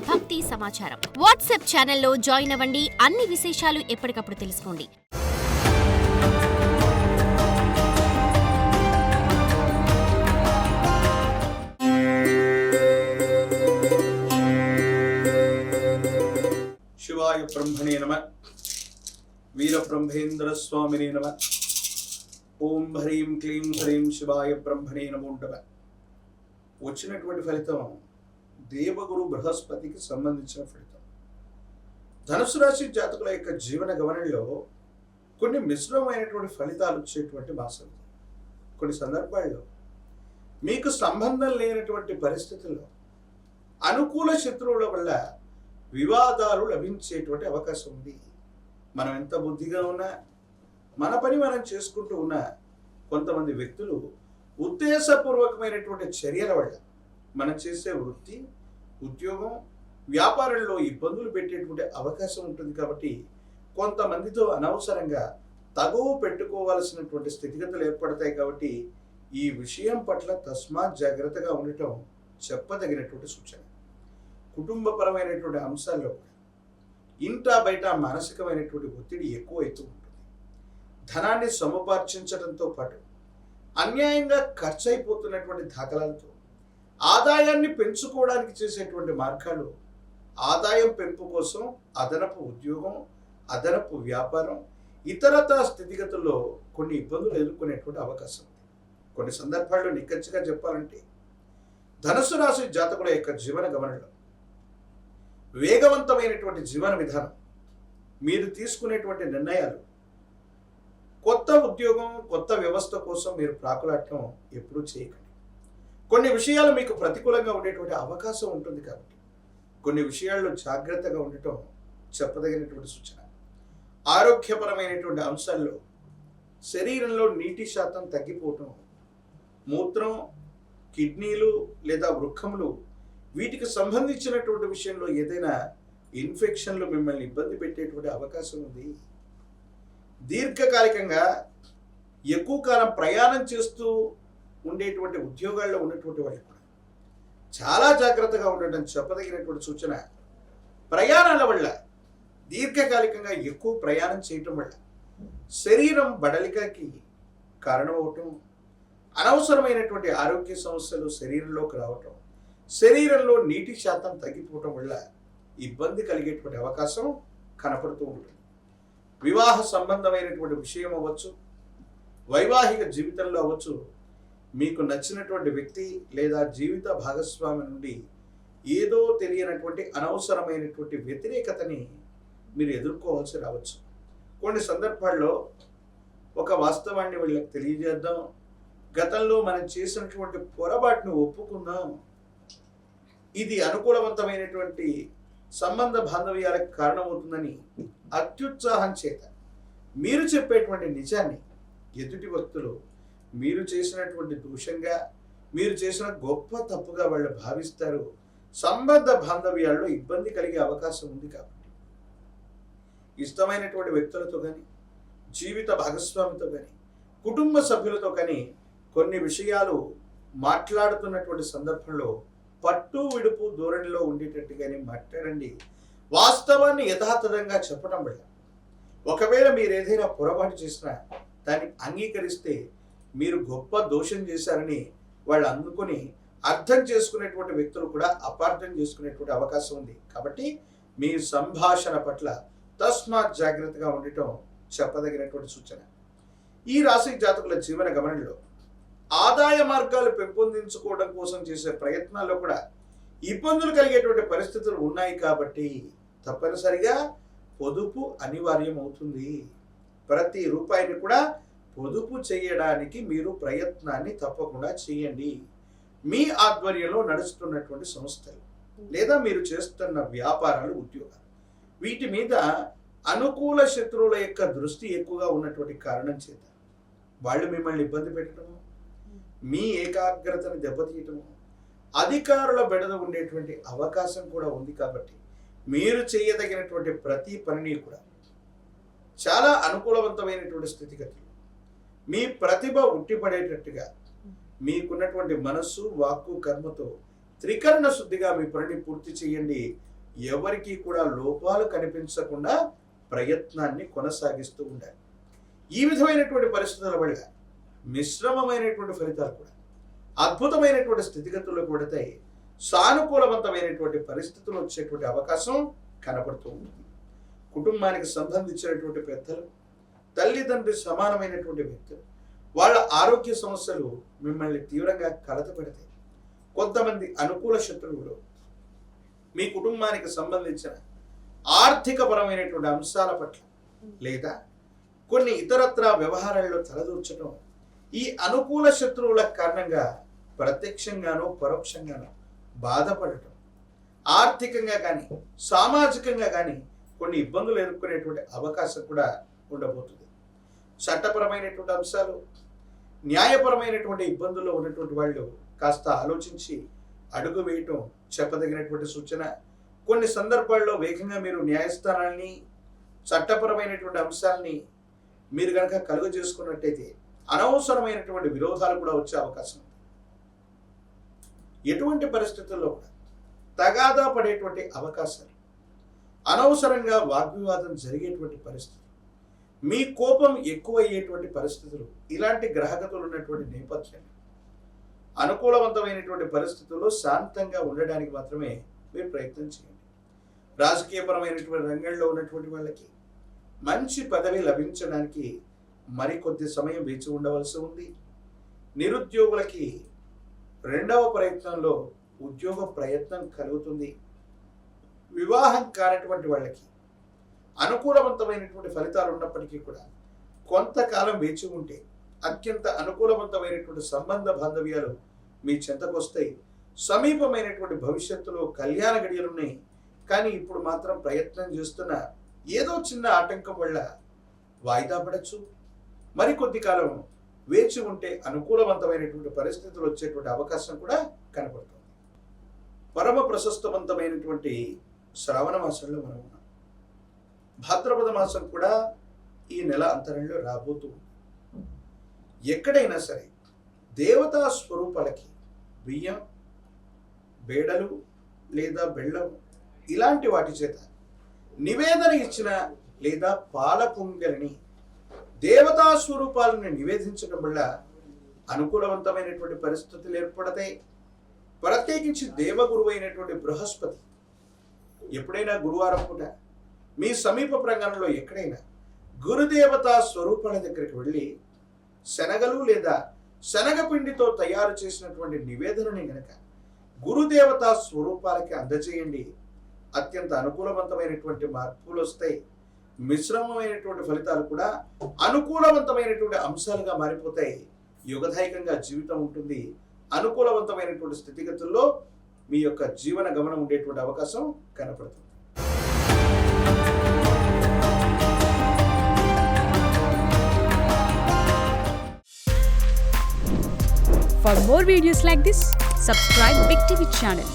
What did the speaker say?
భక్తి సమాచారం. వాట్సాప్ ఛానల్లో జాయిన్ అవ్వండి. అన్ని విశేషాలు ఎప్పటికప్పుడు తెలుసుకోండి. శివాయ బ్రహ్మణే నమః. వీర బ్రహ్మేంద్ర స్వామినే నమః. ఓం హ్రీం క్లీం హ్రీం శివాయ బ్రహ్మణే నమో నమః. వచ్చినటువంటి ఫలితం దేవగురు బృహస్పతికి సంబంధించిన ఫలితం. ధనుసు రాశి జాతకుల యొక్క జీవన గమనంలో కొన్ని మిశ్రమైనటువంటి ఫలితాలు వచ్చేటువంటి మాసం. కొన్ని సందర్భాల్లో మీకు సంబంధం లేనటువంటి పరిస్థితుల్లో అనుకూల శత్రువుల వల్ల వివాదాలు లభించేటువంటి అవకాశం ఉంది. మనం ఎంత బుద్ధిగా ఉన్నా, మన పని మనం చేసుకుంటూ ఉన్నా, కొంతమంది వ్యక్తులు ఉద్దేశపూర్వకమైనటువంటి చర్యల వల్ల మనం చేసే వృత్తి, ఉద్యోగం, వ్యాపారంలో ఇబ్బందులు పెట్టేటువంటి అవకాశం ఉంటుంది. కాబట్టి కొంతమందితో అనవసరంగా తగువ పెట్టుకోవాల్సినటువంటి స్థితిగతులు ఏర్పడతాయి. కాబట్టి ఈ విషయం పట్ల తస్మాత్ జాగ్రత్తగా ఉండటం చెప్పదగినటువంటి సూచన. కుటుంబపరమైనటువంటి అంశాల్లో ఇంట బయట మానసికమైనటువంటి ఒత్తిడి ఎక్కువైతూ ఉంటుంది. ధనాన్ని సముపార్జించడంతో పాటు అన్యాయంగా ఖర్చు అయిపోతున్నటువంటి దాఖలాలతో ఆదాయాన్ని పెంచుకోవడానికి చేసేటువంటి మార్గాలు, ఆదాయం పెంపు కోసం అదనపు ఉద్యోగం, అదనపు వ్యాపారం, ఇతరత్ర స్థితిగతుల్లో కొన్ని ఇబ్బందులు ఎదుర్కొనేటువంటి అవకాశం ఉంది. కొన్ని సందర్భాల్లో నిక్కచ్చిగా చెప్పాలంటే ధనుసు రాశి జాతకుల యొక్క జీవన గమనంలో వేగవంతమైనటువంటి జీవన విధానం, మీరు తీసుకునేటువంటి నిర్ణయాలు, కొత్త ఉద్యోగం, కొత్త వ్యవస్థ కోసం మీరు ప్రాకులాడటం ఎప్పుడూ చేయకండి. కొన్ని విషయాలు మీకు ప్రతికూలంగా ఉండేటువంటి అవకాశం ఉంటుంది. కాబట్టి కొన్ని విషయాల్లో జాగ్రత్తగా ఉండటం చెప్పదగినటువంటి సూచన. ఆరోగ్యపరమైనటువంటి అంశాల్లో శరీరంలో నీటి శాతం తగ్గిపోవటం, మూత్రం, కిడ్నీలు లేదా వృక్కములు వీటికి సంబంధించినటువంటి విషయంలో ఏదైనా ఇన్ఫెక్షన్లు మిమ్మల్ని ఇబ్బంది పెట్టేటువంటి అవకాశం ఉంది. దీర్ఘకాలికంగా ఎక్కువ కాలం ప్రయాణం చేస్తూ ఉండేటువంటి ఉద్యోగాల్లో ఉన్నటువంటి వాళ్ళు కూడా చాలా జాగ్రత్తగా ఉండటం చెప్పదగినటువంటి సూచన. ప్రయాణాల వల్ల, దీర్ఘకాలికంగా ఎక్కువ ప్రయాణం చేయటం వల్ల శరీరం బడలికకి కారణమవటం, అనవసరమైనటువంటి ఆరోగ్య సమస్యలు శరీరంలోకి రావటం, శరీరంలో నీటి శాతం తగ్గిపోవటం వల్ల ఇబ్బంది కలిగేటువంటి అవకాశం కనపడుతూ ఉంటుంది. వివాహ సంబంధమైనటువంటి విషయం అవ్వచ్చు, వైవాహిక జీవితంలో అవ్వచ్చు, మీకు నచ్చినటువంటి వ్యక్తి లేదా జీవిత భాగస్వామి నుండి ఏదో తెలియనటువంటి అనవసరమైనటువంటి వ్యతిరేకతని మీరు ఎదుర్కోవాల్సి రావచ్చు. కొన్ని సందర్భాల్లో ఒక వాస్తవాన్ని వీళ్ళకి తెలియజేద్దాం, గతంలో మనం చేసినటువంటి పొరపాటును ఒప్పుకుందాం, ఇది అనుకూలవంతమైనటువంటి సంబంధ బాంధవ్యాలకు కారణమవుతుందని అత్యుత్సాహం చేత మీరు చెప్పేటువంటి నిజాన్ని ఎదుటి వ్యక్తులు మీరు చేసినటువంటి దోషంగా, మీరు చేసిన గొప్ప తప్పుగా వాళ్ళు భావిస్తారు. సంబంధ బాంధవ్యాల్లో ఇబ్బంది కలిగే అవకాశం ఉంది. కాబట్టి ఇష్టమైనటువంటి వ్యక్తులతో కానీ, జీవిత భాగస్వామితో కానీ, కుటుంబ సభ్యులతో కానీ కొన్ని విషయాలు మాట్లాడుతున్నటువంటి సందర్భంలో పట్టు విడుపు ధోరణిలో ఉండేటట్టుగానే మాట్లాడండి. వాస్తవాన్ని యథాతథంగా చెప్పడం వల్ల ఒకవేళ మీరు ఏదైనా పొరపాటు చేసినా దాన్ని అంగీకరిస్తే మీరు గొప్ప దోషం చేశారని వాళ్ళు అందుకొని అర్థం చేసుకునేటువంటి వ్యక్తులు కూడా అపార్థం చేసుకునేటువంటి అవకాశం ఉంది. కాబట్టి మీ సంభాషణ పట్ల తస్మాత్ జాగ్రత్తగా ఉండటం చెప్పదగినటువంటి సూచన. ఈ రాశి జాతకుల జీవన గమనంలో ఆదాయ మార్గాలు పెంపొందించుకోవడం కోసం చేసే ప్రయత్నాల్లో కూడా ఇబ్బందులు కలిగేటువంటి పరిస్థితులు ఉన్నాయి. కాబట్టి తప్పనిసరిగా పొదుపు అనివార్యం అవుతుంది. ప్రతి రూపాయిని కూడా పొదుపు చేయడానికి మీరు ప్రయత్నాన్ని తప్పకుండా చేయండి. మీ ఆధ్వర్యంలో నడుస్తున్నటువంటి సంస్థలు లేదా మీరు చేస్తున్న వ్యాపారాలు, ఉద్యోగాలు, వీటి మీద అనుకూల శత్రువుల యొక్క దృష్టి ఎక్కువగా ఉన్నటువంటి కారణం చేత వాళ్ళు మిమ్మల్ని ఇబ్బంది పెట్టడము, మీ ఏకాగ్రతను దెబ్బతీయటము, అధికారుల బెడద ఉండేటువంటి అవకాశం కూడా ఉంది. కాబట్టి మీరు చేయదగినటువంటి ప్రతి పనిని కూడా చాలా అనుకూలవంతమైనటువంటి స్థితిగతులు, మీ ప్రతిభ ఉట్టిపడేటట్టుగా మీకున్నటువంటి మనస్సు, వాక్కు, కర్మతో త్రికరణ శుద్ధిగా మీ పనిని పూర్తి చేయండి. ఎవరికి కూడా లోపాలు కనిపించకుండా ప్రయత్నాన్ని కొనసాగిస్తూ ఉండాలి. ఈ విధమైనటువంటి పరిస్థితుల వల్ల మిశ్రమమైనటువంటి ఫలితాలు కూడా అద్భుతమైనటువంటి స్థితిగతుల్లో కూడతాయి. సానుకూలవంతమైనటువంటి పరిస్థితులు వచ్చేటువంటి అవకాశం కనపడుతూ ఉంటుంది. కుటుంబానికి సంబంధించినటువంటి పెద్దలు, తల్లిదండ్రి సమానమైనటువంటి వ్యక్తులు, వాళ్ళ ఆరోగ్య సమస్యలు మిమ్మల్ని తీవ్రంగా కలతపెడతాయి. కొంతమంది అనుకూల శత్రువులు మీ కుటుంబానికి సంబంధించిన ఆర్థికపరమైనటువంటి అంశాల పట్ల లేదా కొన్ని ఇతరత్ర వ్యవహారాల్లో తలదూర్చడం, ఈ అనుకూల శత్రువుల కారణంగా ప్రత్యక్షంగానో పరోక్షంగానో బాధపడటం, ఆర్థికంగా కానీ సామాజికంగా కానీ కొన్ని ఇబ్బందులు ఎదుర్కొనేటువంటి అవకాశం కూడా ఉండబోతుంది. చట్టపరమైనటువంటి అంశాలు, న్యాయపరమైనటువంటి ఇబ్బందుల్లో ఉన్నటువంటి వాళ్ళు కాస్త ఆలోచించి అడుగు వేయటం చెప్పదగినటువంటి సూచన. కొన్ని సందర్భాల్లో వేగంగా మీరు న్యాయస్థానాల్ని, చట్టపరమైనటువంటి అంశాలని మీరు కనుక కలుగ చేసుకున్నట్టయితే అనవసరమైనటువంటి విరోధాలు కూడా వచ్చే అవకాశం ఉంది. ఎటువంటి పరిస్థితుల్లో కూడా తగాదా పడేటువంటి అవకాశాలు, అనవసరంగా వాగ్వివాదం జరిగేటువంటి పరిస్థితులు, మీ కోపం ఎక్కువ అయ్యేటువంటి పరిస్థితులు, ఇలాంటి గ్రహగతులు ఉన్నటువంటి నేపథ్యంలో అనుకూలవంతమైనటువంటి పరిస్థితుల్లో శాంతంగా ఉండడానికి మాత్రమే మీరు ప్రయత్నం చేయండి. రాజకీయపరమైనటువంటి రంగంలో ఉన్నటువంటి వాళ్ళకి మంచి పదవి లభించడానికి మరికొద్ది సమయం వేచి ఉండవలసి ఉంది. నిరుద్యోగులకి రెండవ ప్రయత్నంలో ఉద్యోగ ప్రయత్నం కలుగుతుంది. వివాహం కానటువంటి వాళ్ళకి అనుకూలవంతమైనటువంటి ఫలితాలు ఉన్నప్పటికీ కూడా కొంతకాలం వేచి ఉంటే అత్యంత అనుకూలవంతమైనటువంటి సంబంధ బాంధవ్యాలు మీ చెంతకు వస్తాయి. సమీపమైనటువంటి భవిష్యత్తులో కళ్యాణ గడియలు ఉన్నాయి. కానీ ఇప్పుడు మాత్రం ప్రయత్నం చేస్తున్న ఏదో చిన్న ఆటంకం వల్ల వాయిదా పడచ్చు. మరికొద్ది కాలం వేచి ఉంటే అనుకూలవంతమైనటువంటి పరిస్థితులు వచ్చేటువంటి అవకాశం కూడా కనపడుతుంది. పరమ ప్రశస్తవంతమైనటువంటి శ్రావణ మాసంలో మనం ఉన్నాం. భాద్రపద మాసం కూడా ఈ నెల అంతరంలో రాబోతూ ఉంది. ఎక్కడైనా సరే దేవతా స్వరూపాలకి బియ్యం, బేడలు లేదా బెల్లం ఇలాంటి వాటి చేత నివేదన ఇచ్చిన లేదా పాల పొంగలిని దేవతా స్వరూపాలను నివేదించడం వల్ల అనుకూలవంతమైనటువంటి పరిస్థితులు ఏర్పడతాయి. ప్రత్యేకించి దేవగురువు అయినటువంటి బృహస్పతి ఎప్పుడైనా గురువారం పూట మీ సమీప ప్రాంగణంలో ఎక్కడైనా గురుదేవతా స్వరూపాల దగ్గరికి వెళ్ళి శనగలు లేదా శనగపిండితో తయారు చేసినటువంటి నివేదనని గనక గురుదేవతా స్వరూపాలకి అందజేయండి. అత్యంత అనుకూలవంతమైనటువంటి మార్పులు వస్తాయి. మిశ్రమమైనటువంటి ఫలితాలు కూడా అనుకూలవంతమైనటువంటి అంశాలుగా మారిపోతాయి. యుగదాయకంగా జీవితం ఉంటుంది. అనుకూలవంతమైనటువంటి స్థితిగతుల్లో మీ యొక్క జీవన గమనం ఉండేటువంటి అవకాశం కనపడుతుంది. For more videos like this, subscribe Big TV channel.